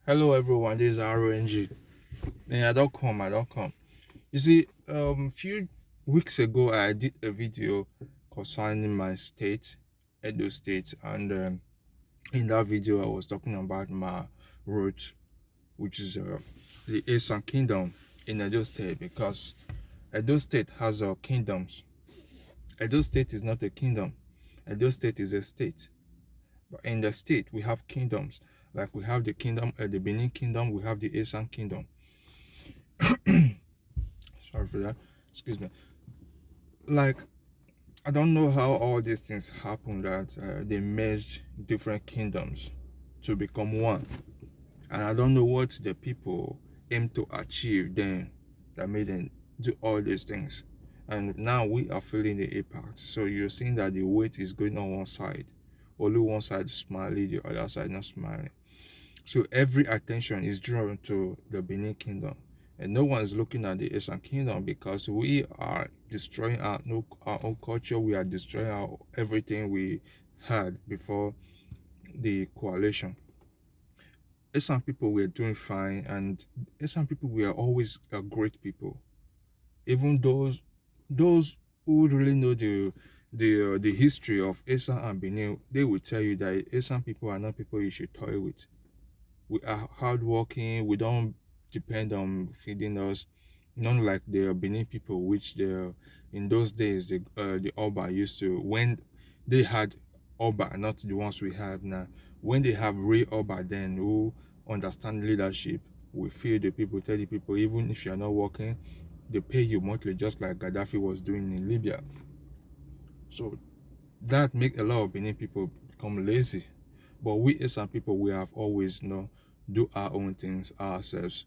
Hello everyone, this is RNG. Yeah, I don't come, I don't come. You see, few weeks ago I did a video concerning my state, Edo State, and in that video I was talking about my route, which is the Esan Kingdom in Edo State, because Edo State has kingdoms. Edo State is not a kingdom. Edo State is a state. But in the state we have kingdoms. Like we have the kingdom, the Benin Kingdom, we have the Esan Kingdom. Sorry for that. Excuse me. Like, I don't know how all these things happen that they merged different kingdoms to become one. And I don't know what the people aim to achieve then that made them do all these things. And now we are feeling the impact. So you're seeing that the weight is going on one side. Only one side is smiling, the other side not smiling. So every attention is drawn to the Benin Kingdom. And no one is looking at the Asian Kingdom because we are destroying our own culture. We are destroying everything we had before the coalition. Asian people were doing fine, and Asian people were always great people. Even those who really know the history of Asian and Benin, they will tell you that Asian people are not people you should toy with. We are hardworking. We don't depend on feeding us. Not like the Benin people, which in those days the Oba used to, when they had Oba, not the ones we have now. When they have real Oba, then who understand leadership, we feed the people, tell the people, even if you are not working, they pay you monthly, just like Gaddafi was doing in Libya. So that make a lot of Benin people become lazy. But we as some people, we have always do our own things ourselves.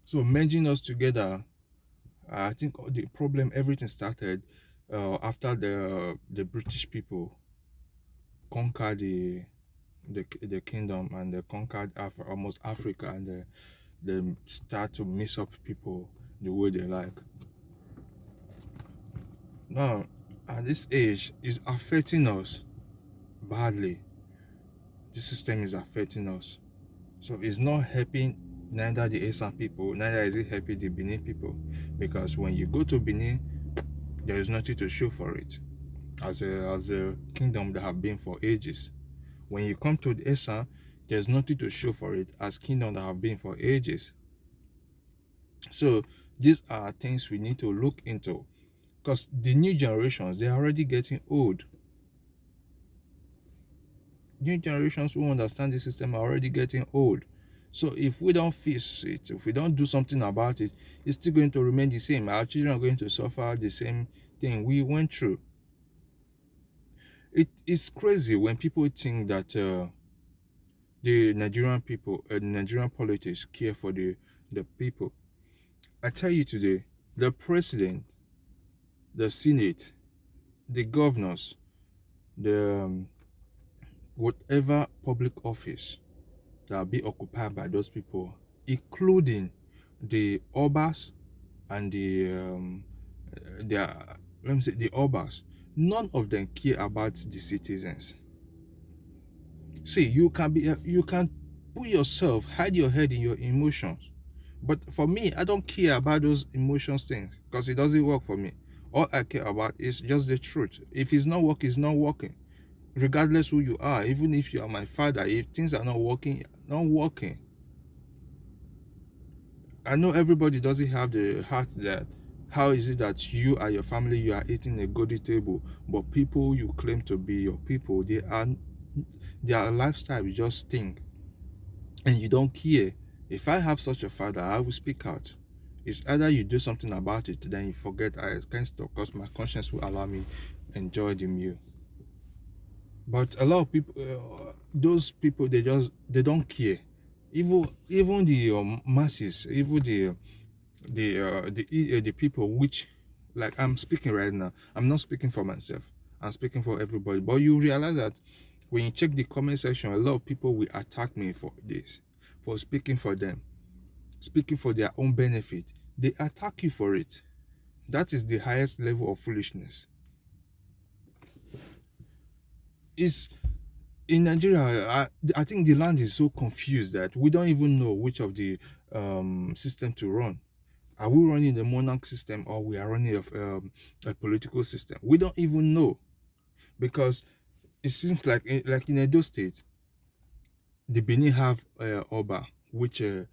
So merging us together, I think the problem, everything started after the British people conquered the kingdom, and they conquered almost Africa, and they start to mix up people the way they like. Now, at this age, is affecting us badly. The system is affecting us. So it's not helping neither the Esan people, neither is it helping the Benin people. Because when you go to Benin, there is nothing to show for it. As a kingdom that have been for ages. When you come to the Esan, there's nothing to show for it as kingdom that have been for ages. So these are things we need to look into. Because the new generations, they're already getting old. New generations who understand the system are already getting old. So if we don't fix it, if we don't do something about it, it's still going to remain the same. Our children are going to suffer the same thing we went through. It's crazy when people think that the Nigerian people, Nigerian politics care for the people. I tell you today, the president, the senate, the governors, the whatever public office that will be occupied by those people, including the obas and let me say the obas, none of them care about the citizens. See, you can put yourself, hide your head in your emotions. But for me, I don't care about those emotions things because it doesn't work for me. All I care about is just the truth. If it's not working, it's not working. Regardless who you are, even if you are my father, if things are not working, not working. I know everybody doesn't have the heart that how is it that you and your family you are eating a goody table, but people you claim to be your people, their lifestyle is just stink, and you don't care. If I have such a father, I will speak out. It's either you do something about it, then you forget I can't stop because my conscience will allow me enjoy the meal. But a lot of people, those people, they don't care. Even the masses, even the people which, like I'm speaking right now, I'm not speaking for myself. I'm speaking for everybody. But you realize that when you check the comment section, a lot of people will attack me for this, for speaking for them, speaking for their own benefit. They attack you for it. That is the highest level of foolishness. Is in Nigeria, I think the land is so confused that we don't even know which of the system to run. Are we running the monarch system or we are running a political system? We don't even know, because it seems like in Edo State, the Benin have Oba, which uh,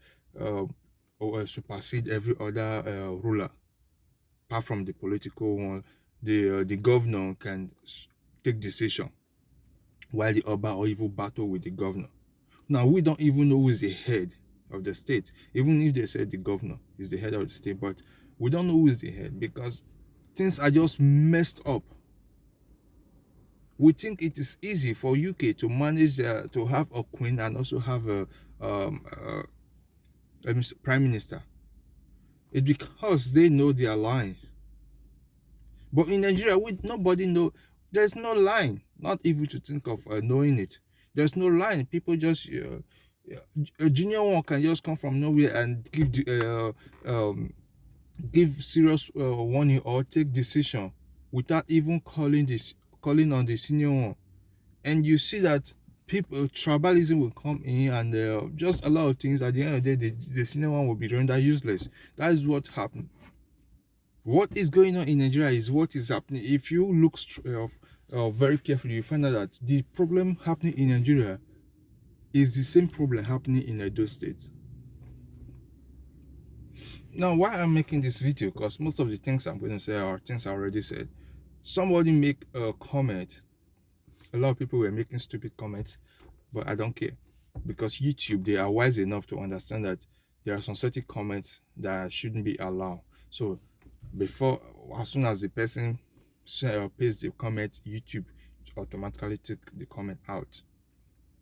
supersede every other ruler, apart from the political one. The governor can take decision, while the Oba or even battle with the governor. Now we don't even know who is the head of the state, even if they said the governor is the head of the state, but we don't know who is the head because things are just messed up. We think it is easy for UK to manage to have a queen and also have um, uh, prime minister. It's because they know their line. But in Nigeria, nobody know. There's no line. Not even to think of knowing it. There's no line. People just a junior one can just come from nowhere and give serious warning or take decision without even calling on the senior one. And you see that people tribalism will come in and just a lot of things. At the end of the day, the senior one will be rendered useless. That is what happened. What is going on in Nigeria is what is happening. If you look very carefully, you find out that the problem happening in Nigeria is the same problem happening in Edo State. Now, why I'm making this video, because most of the things I'm going to say are things I already said. Somebody make a comment. A lot of people were making stupid comments, but I don't care, because YouTube, they are wise enough to understand that there are some certain comments that shouldn't be allowed. So as soon as the person pastes the comment, YouTube automatically take the comment out.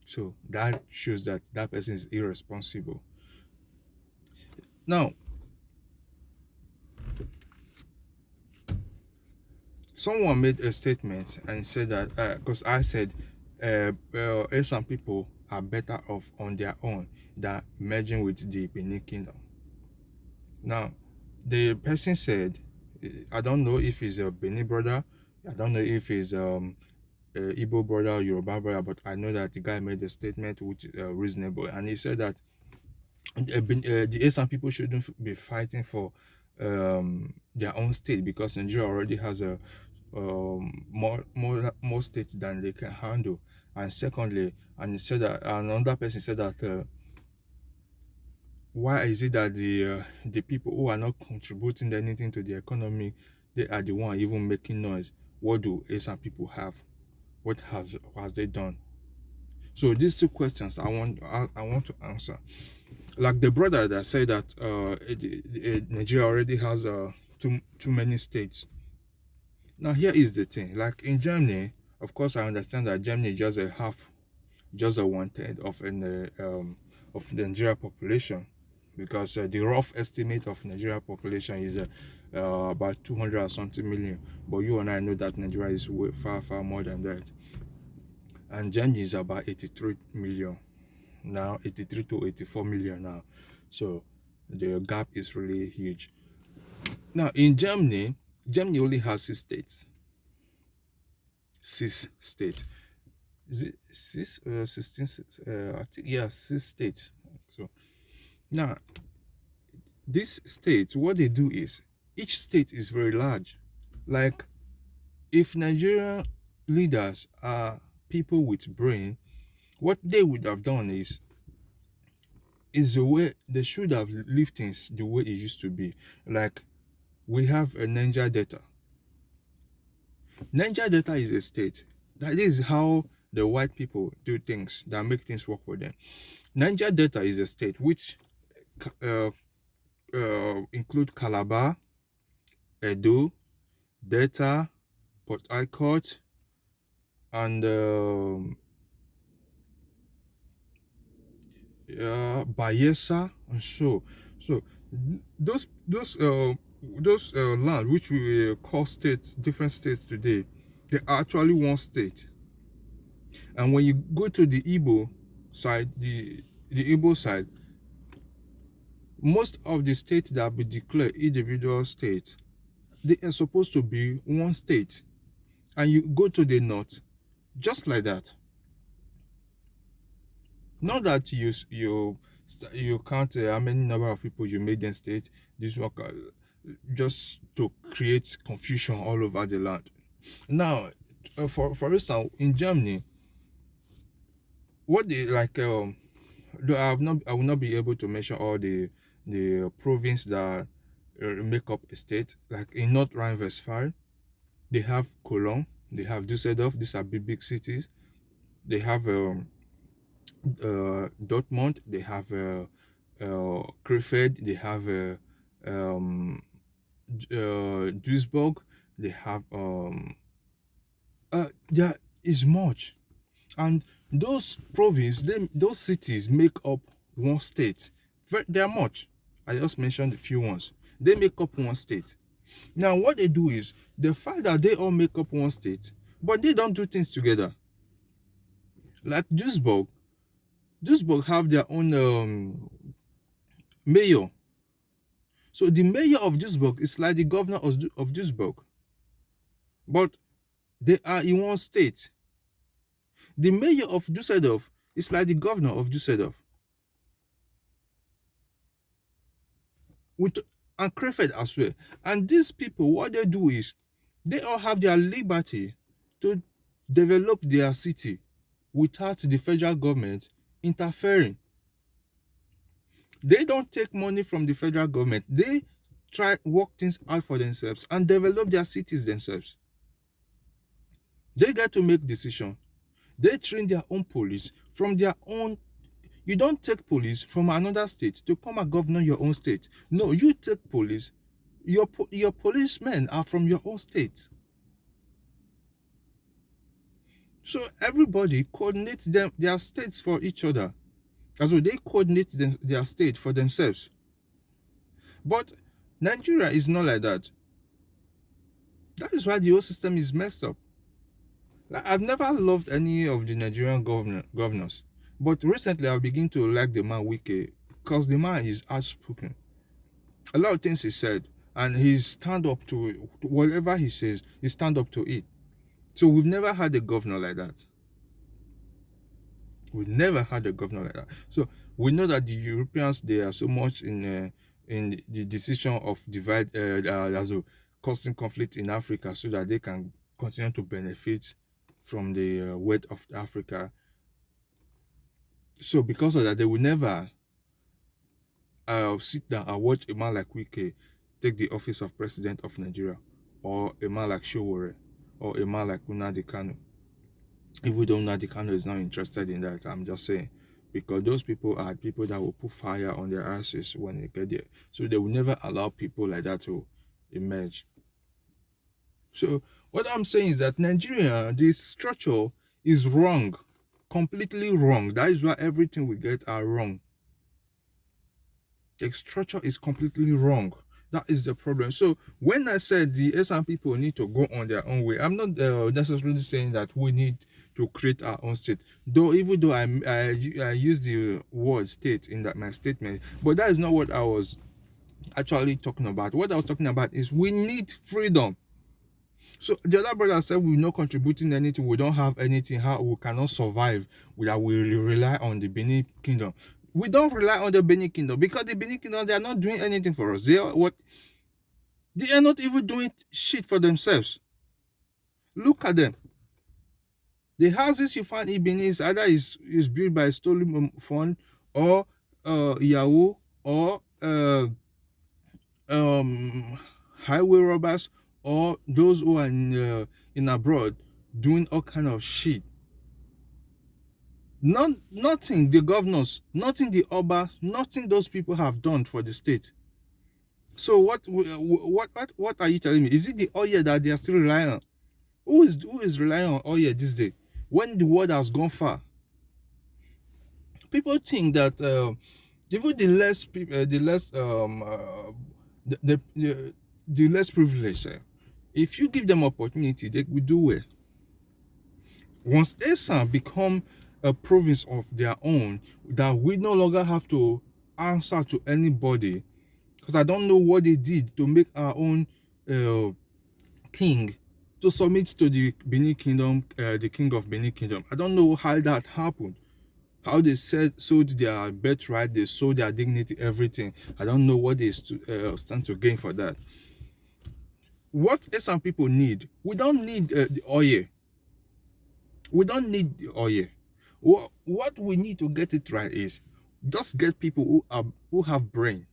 So that shows that that person is irresponsible. Now, someone made a statement and said that because I said some people are better off on their own than merging with the Benin Kingdom. Now, the person said, I don't know if he's a Benin brother, I don't know if he's Igbo brother or Yoruba brother, but I know that the guy made a statement which is reasonable, and he said that the Esan people shouldn't be fighting for their own state, because Nigeria already has a more states than they can handle. And secondly, and he said that another person said that why is it that the people who are not contributing anything to the economy, they are the one even making noise? What do Asian people have? What has they done? So these two questions I want to answer. Like the brother that said that Nigeria already has too many states. Now here is the thing. Like in Germany, of course, I understand that Germany is just a 1/3 of the Nigeria population, because the rough estimate of Nigeria population is about 200 or something million. But you and I know that Nigeria is way, far more than that. And Germany is about 83 million now, 83 to 84 million now. So the gap is really huge. Now in Germany only has 6 states. 6 states. Is it 6 16? I think, yeah, 6 states. So now these states, what they do is, each state is very large. Like, if Nigerian leaders are people with brain, what they would have done is the way they should have left things the way it used to be. Like, we have a Niger Delta. Niger Delta is a state. That is how the white people do things, that make things work for them. Niger Delta is a state which include Calabar, Edo, Delta, Port Harcourt, and Bayelsa, and so those land which we call states, different states today, they are actually one state. And when you go to the Igbo side, the Igbo side, most of the states that we declare individual states, they are supposed to be one state. And you go to the north, just like that. Not that you count how many number of people you made in state. This work just to create confusion all over the land. Now, for instance, in Germany, what they like, though I will not be able to mention all the province that make up a state. Like in North Rhine-Westphalia, they have Cologne, they have Düsseldorf. These are big cities. They have Dortmund, they have Krefeld, they have Duisburg, they have there is much, and those those cities make up one state. There are much. I just mentioned a few ones. They make up one state. Now, what they do is the fact that they all make up one state, but they don't do things together. Like Duisburg have their own mayor. So the mayor of Duisburg is like the governor of Duisburg, but they are in one state. The mayor of Düsseldorf is like the governor of Düsseldorf. With and Krefeld as well. And these people, what they do is they all have their liberty to develop their city without the federal government interfering. They don't take money from the federal government. They try work things out for themselves and develop their cities themselves. They get to make decisions. They train their own police from their own. You don't take police from another state to come and govern your own state. No, you take police. Your policemen are from your own state. So everybody coordinates their states for each other. As well, they coordinate their state for themselves. But Nigeria is not like that. That is why the whole system is messed up. Like, I've never loved any of the Nigerian governors. But recently I begin to like the man Wike because the man is outspoken. A lot of things he said, and he stand up to whatever he says, he stand up to it. So we've never had a governor like that. We've never had a governor like that. So we know that the Europeans, they are so much in the decision of divide as well, causing conflict in Africa so that they can continue to benefit from the wealth of Africa. So because of that, they will never sit down and watch a man like Wike take the office of president of Nigeria, or a man like Showore, or a man like Nnamdi Kanu. Even though Nnamdi Kanu is not interested in that, I'm just saying, because those people are people that will put fire on their asses when they get there. So they will never allow people like that to emerge. So what I'm saying is that Nigeria, this structure is wrong, completely wrong. That is why everything we get are wrong. The structure is completely wrong. That is the problem. So when I said the Esan people need to go on their own way, I'm not necessarily saying that we need to create our own state. Though even though I use the word state in my statement, but that is not what I was actually talking about. What I was talking about is we need freedom. So the other brother said we're not contributing anything, we don't have anything, how we cannot survive, that we rely on the Benin Kingdom. We don't rely on the Benin Kingdom because the Benin Kingdom, they are not doing anything for us. They are not even doing shit for themselves. Look at them. The houses you find in Benin is either is built by stolen fund or Yahoo or highway robbers or those who are in abroad doing all kind of shit. Nothing the governors, nothing the Oba, nothing those people have done for the state. So what are you telling me? Is it the oil that they are still relying on? Who is relying on oil this day when the world has gone far? People think that even the less privileged, if you give them opportunity, they will do well. Once Esan become a province of their own, that we no longer have to answer to anybody, because I don't know what they did to make our own king to submit to the Benin Kingdom, the king of Benin Kingdom. I don't know how that happened. How they sold their birthright, they sold their dignity, everything. I don't know what they stand to gain for that. What Esan people need, we don't need the oil. We don't need the oil. What we need to get it right is just get people who have brain,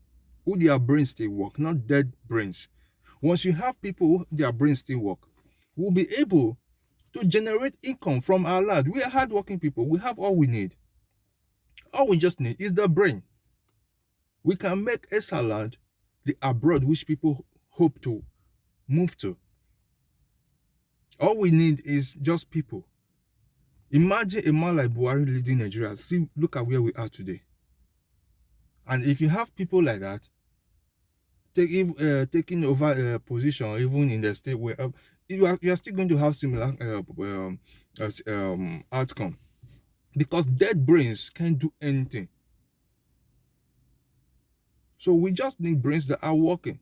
who their brains still work, not dead brains. Once you have people who their brains still work, we'll be able to generate income from our land. We are hardworking people. We have all we need. All we just need is the brain. We can make Esa land the abroad which people hope to move to. All we need is just people. Imagine a man like Buhari leading Nigeria. See, look at where we are today. And if you have people like that taking over a position, even in the state where you are still going to have similar outcome, because dead brains can't do anything. So we just need brains that are working.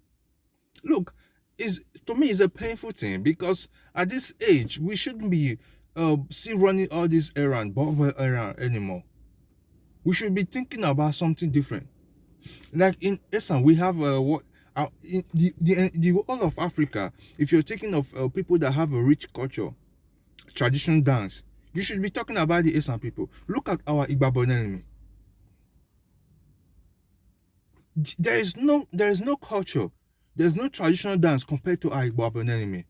Look, to me it's a painful thing, because at this age we shouldn't be still running all this bubble errand anymore. We should be thinking about something different. Like in Esan, we have in the whole of Africa. If you're taking of people that have a rich culture, traditional dance, you should be talking about the Esan people. Look at our Igbabonelimi. There is no culture, there's no traditional dance compared to our Igbabonelimi.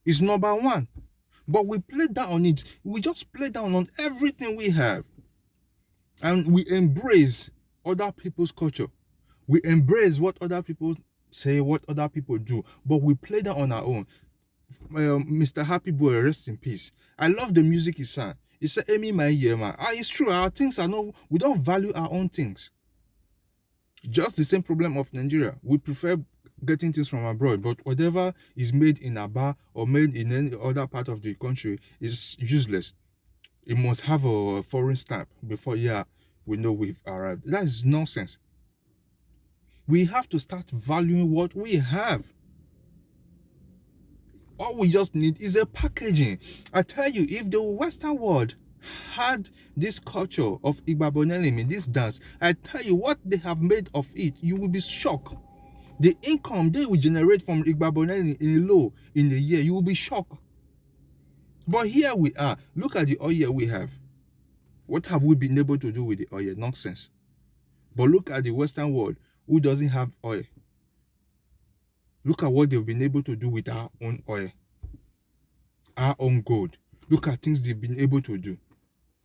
It's number one. But we play down on it. We just play down on everything we have. And we embrace other people's culture. We embrace what other people say, what other people do. But we play down on our own. Mr. Happy Boy, rest in peace. I love the music he sang. He said, Amy, my year, man. It's true. Our things are no, we don't value our own things. Just the same problem of Nigeria. We prefer getting things from abroad, but whatever is made in Aba or made in any other part of the country is useless. It must have a foreign stamp before we know we've arrived. That is nonsense. We have to start valuing what we have. All we just need is a packaging. I tell you, if the Western world had this culture of Igbabonelimi, this dance, I tell you what they have made of it, you will be shocked. The income they will generate from Igbabonelimi in a year, you will be shocked. But here we are. Look at the oil we have. What have we been able to do with the oil? Nonsense. But look at the Western world who doesn't have oil. Look at what they've been able to do with our own oil, our own gold. Look at things they've been able to do.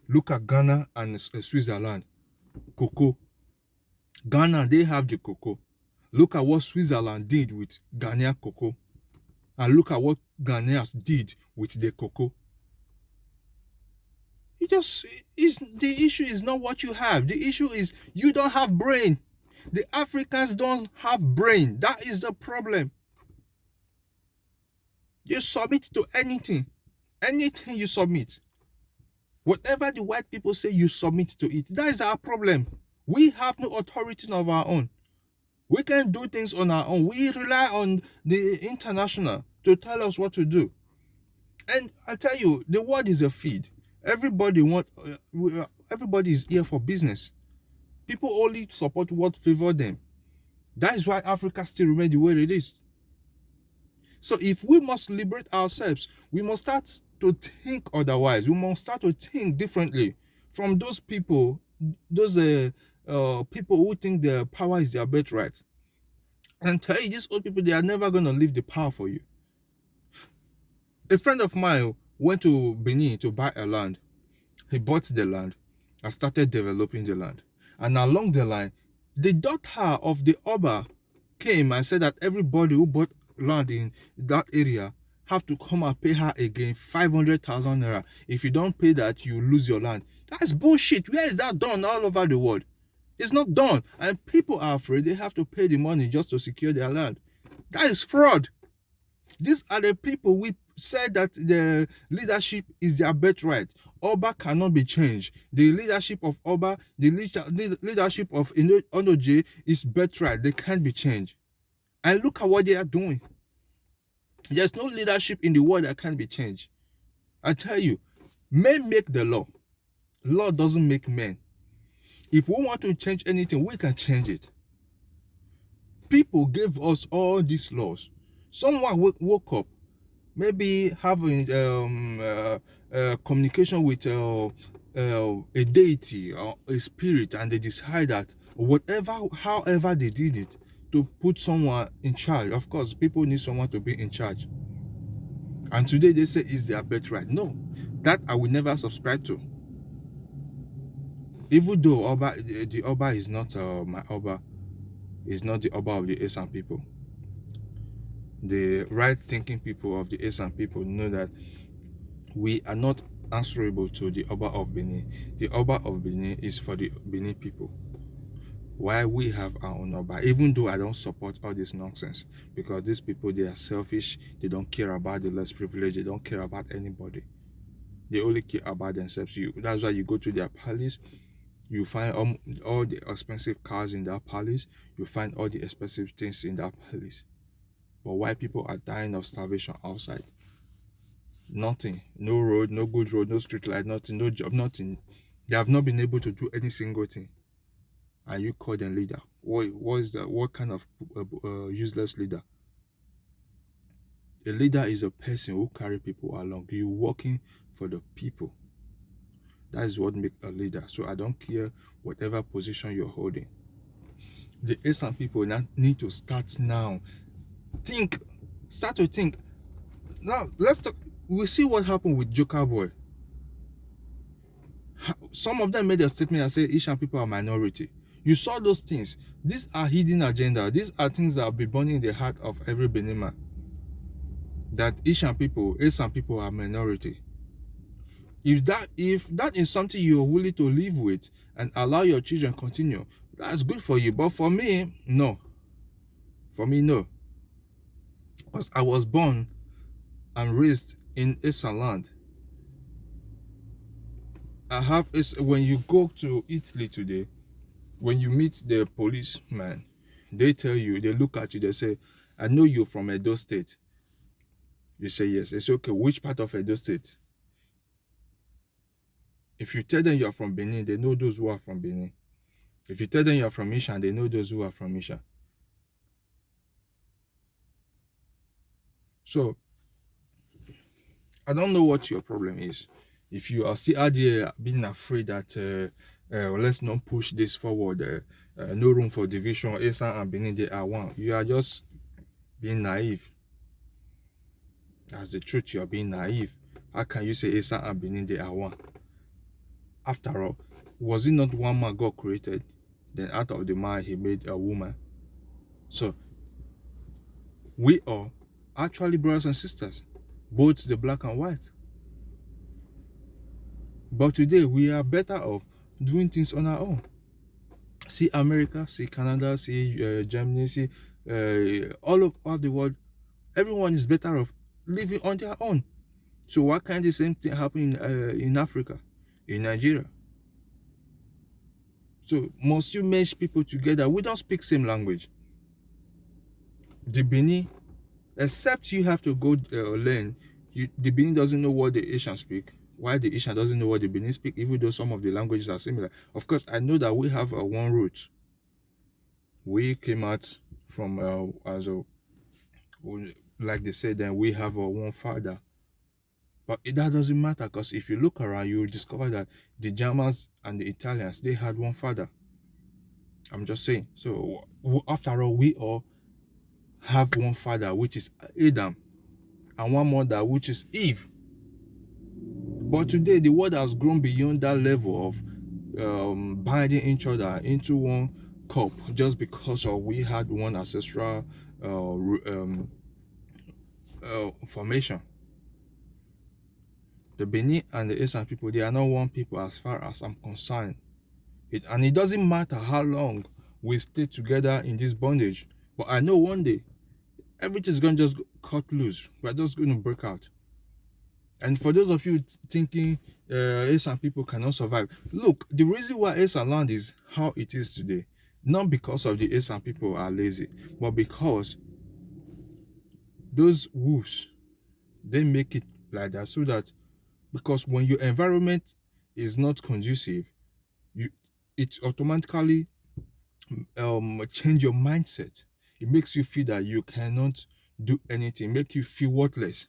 Look at Ghana and Switzerland. Cocoa. Ghana, they have the cocoa. Look at what Switzerland did with Ghanaian cocoa. And look at what Ghanaians did with the cocoa. The issue is not what you have. The issue is you don't have brain. The Africans don't have brain. That is the problem. You submit to anything. Anything you submit. Whatever the white people say, you submit to it. That is our problem. We have no authority of our own. We can do things on our own. We rely on the international to tell us what to do. And I tell you, the world is a feed. Everybody is here for business. People only support what favor them. That is why Africa still remains the way it is. So if we must liberate ourselves, we must start to think otherwise. We must start to think differently from those people, people who think their power is their birthright. And tell you, these old people, they are never going to leave the power for you. A friend of mine went to Benin to buy a land. He bought the land and started developing the land. And along the line, the daughter of the Oba came and said that everybody who bought land in that area have to come and pay her again 500,000 naira. If you don't pay that, you lose your land. That's bullshit. Where is that done all over the world? It's not done. And people are afraid they have to pay the money just to secure their land. That is fraud. These are the people we said that the leadership is their birthright. Oba cannot be changed. The leadership of Oba, the leadership of Onoje is birthright. They can't be changed. And look at what they are doing. There's no leadership in the world that can't be changed. I tell you, men make the law. Law doesn't make men. If we want to change anything, we can change it. People gave us all these laws. Someone woke up, maybe having communication with a deity or a spirit, and they decide that whatever, however they did it, to put someone in charge. Of course, people need someone to be in charge. And today they say it's their birthright. No, that I will never subscribe to. Even though Oba, the Oba is not my Oba, is not the Oba of the Esan people. The right-thinking people of the Esan people know that we are not answerable to the Oba of Benin. The Oba of Benin is for the Benin people. Why we have our own Oba, even though I don't support all this nonsense, because these people, they are selfish, they don't care about the less privileged, they don't care about anybody. They only care about themselves. That's why you go to their palace, you find all the expensive cars in that palace, you find all the expensive things in that palace. But why people are dying of starvation outside? Nothing. No road, no good road, no street light, nothing, no job, nothing. They have not been able to do any single thing. And you call them leader? What is that? What kind of useless leader? A leader is a person who carry people along. You working for the people. That is what makes a leader. So I don't care whatever position you're holding. The Esan people now need to start now. Start to think. Now let's talk. We see what happened with Joker Boy. Some of them made a statement and said Asian people are minority. You saw those things. These are hidden agenda. These are things that will be burning in the heart of every Benin man. That Asian people are minority. If that is something you're willing to live with and allow your children continue, that's good for you. But for me, no. For me, no. Because I was born and raised in Esan land. When you go to Italy today, when you meet the policeman, they look at you, they say, I know you're from Edo State. You say yes. They say, okay, which part of Edo State? If you tell them you're from Benin, they know those who are from Benin. If you tell them you're from Ishan, they know those who are from Ishan. So, I don't know what your problem is. If you are still out there being afraid that let's not push this forward, no room for division, Esan and Benin, they are one. You are just being naive. That's the truth, you are being naive. How can you say Esan and Benin, they are one? After all, was it not one man God created? Then out of the man, he made a woman. So, we are actually brothers and sisters, both the black and white. But today, we are better off doing things on our own. See America, see Canada, see Germany, see all over the world. Everyone is better off living on their own. So why can't the same thing happen in Africa, in Nigeria? So must you merge people together? We don't speak same language. The Benin, except you have to go learn. The Benin doesn't know what the Asian speak. Why the Asian doesn't know what the Benin speak, even though some of the languages are similar. Of course, I know that we have one root. We came out from like they said, then we have one father. But that doesn't matter, because if you look around, you will discover that the Germans and the Italians, they had one father. I'm just saying. So after all, we all have one father, which is Adam, and one mother, which is Eve. But today, the world has grown beyond that level of binding each other into one cup just because of we had one ancestral formation. The Benin and the Esan people, they are not one people as far as I'm concerned. And it doesn't matter how long we stay together in this bondage. But I know one day, everything's going to just cut loose. We're just going to break out. And for those of you thinking Esan people cannot survive, look, the reason why Esan land is how it is today, not because of the Esan people are lazy, but because those wolves, they make it like that, so that, because when your environment is not conducive, it automatically change your mindset. It makes you feel that you cannot do anything, make you feel worthless,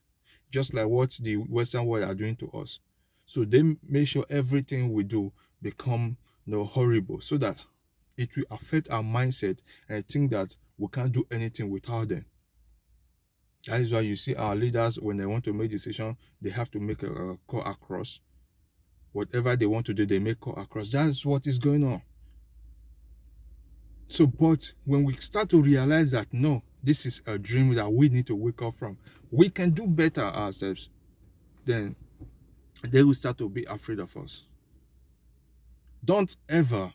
just like what the Western world are doing to us. So they make sure everything we do become horrible, so that it will affect our mindset and think that we can't do anything without them. That is why you see our leaders, when they want to make decision, they have to make a call across. Whatever they want to do, they make call across. That's what is going on. So, but when we start to realize that no, this is a dream that we need to wake up from, we can do better ourselves, then they will start to be afraid of us. Don't ever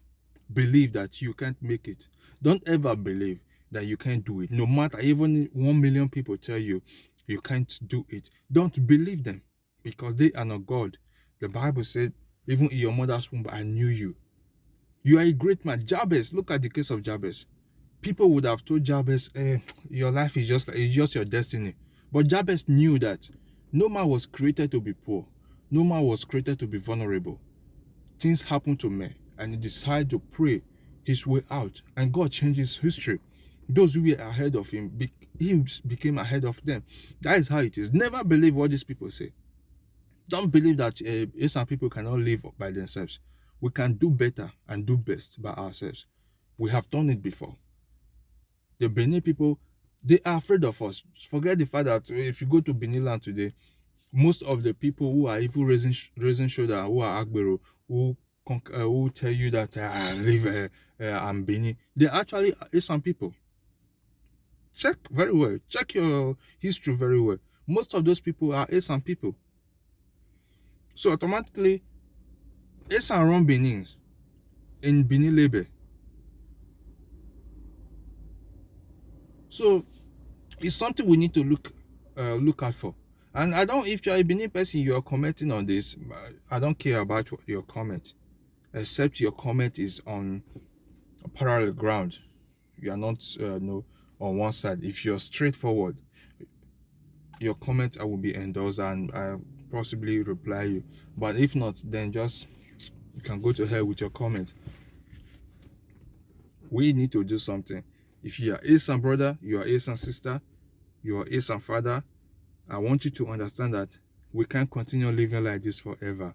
believe that you can't make it. Don't ever believe that you can't do it. No matter even 1 million people tell you you can't do it, don't believe them, because they are not God. The Bible said, even in your mother's womb, I knew you. You are a great man. Jabez, look at the case of Jabez. People would have told Jabez, your life is just your destiny. But Jabez knew that no man was created to be poor. No man was created to be vulnerable. Things happen to men, and he decided to pray his way out, and God changed his history. Those who were ahead of him, he became ahead of them. That is how it is. Never believe what these people say. Don't believe that some people cannot live by themselves. We can do better and do best by ourselves. We have done it before. The Benin people, they are afraid of us. Forget the fact that if you go to Benin land today, most of the people who are even raising shoulder, who are Agbero, who tell you that I live I'm Benin, they actually are some people. Check very well. Check your history very well. Most of those people are Esan people. So automatically, Esan run Benin in Benin label. So it's something we need to look out for. And I don't, if you're a Benin person, you're commenting on this, I don't care about your comment, except your comment is on a parallel ground. You are not no on one side. If you're straightforward, your comment I will be endorsed and I possibly reply you. But if not, then just you can go to hell with your comments. We need to do something. If you are Esan brother, you are Esan sister, you are Esan father, I want you to understand that we can't continue living like this forever.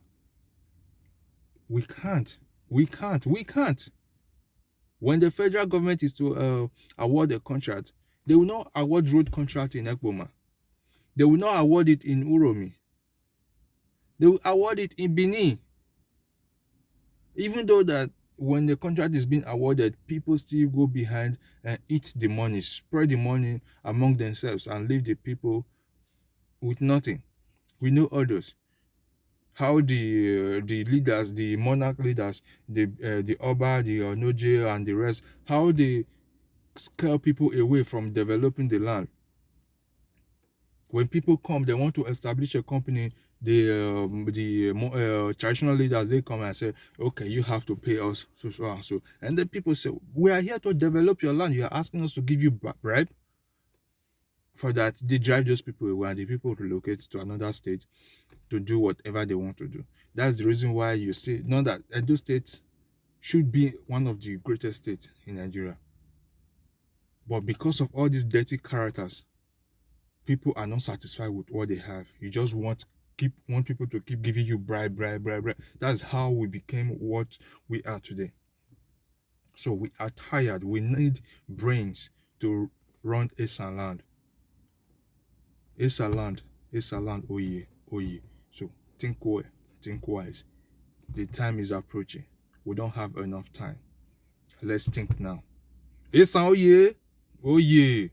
We can't. We can't. We can't. When the federal government is to award a contract, they will not award road contract in Ekboma. They will not award it in Uromi. They will award it in Benin. Even though that when the contract is being awarded, people still go behind and eat the money, spread the money among themselves and leave the people with nothing. We know others. How the leaders, the monarch leaders, the Oba, the Onoje, and the rest, how they scare people away from developing the land. When people come, they want to establish a company. The traditional leaders, they come and say, okay, you have to pay us so and so. And then people say, we are here to develop your land. You are asking us to give you bribe. For that, they drive those people away and the people relocate to another state to do whatever they want to do. That's the reason why you see, not that Edo State should be one of the greatest states in Nigeria. But because of all these dirty characters, people are not satisfied with what they have. You just want people to keep giving you bribe. That's how we became what we are today. So we are tired. We need brains to run Esan land. Esan land, oh yeah. So think well, think wise. The time is approaching. We don't have enough time. Let's think now. Esan, oh yeah.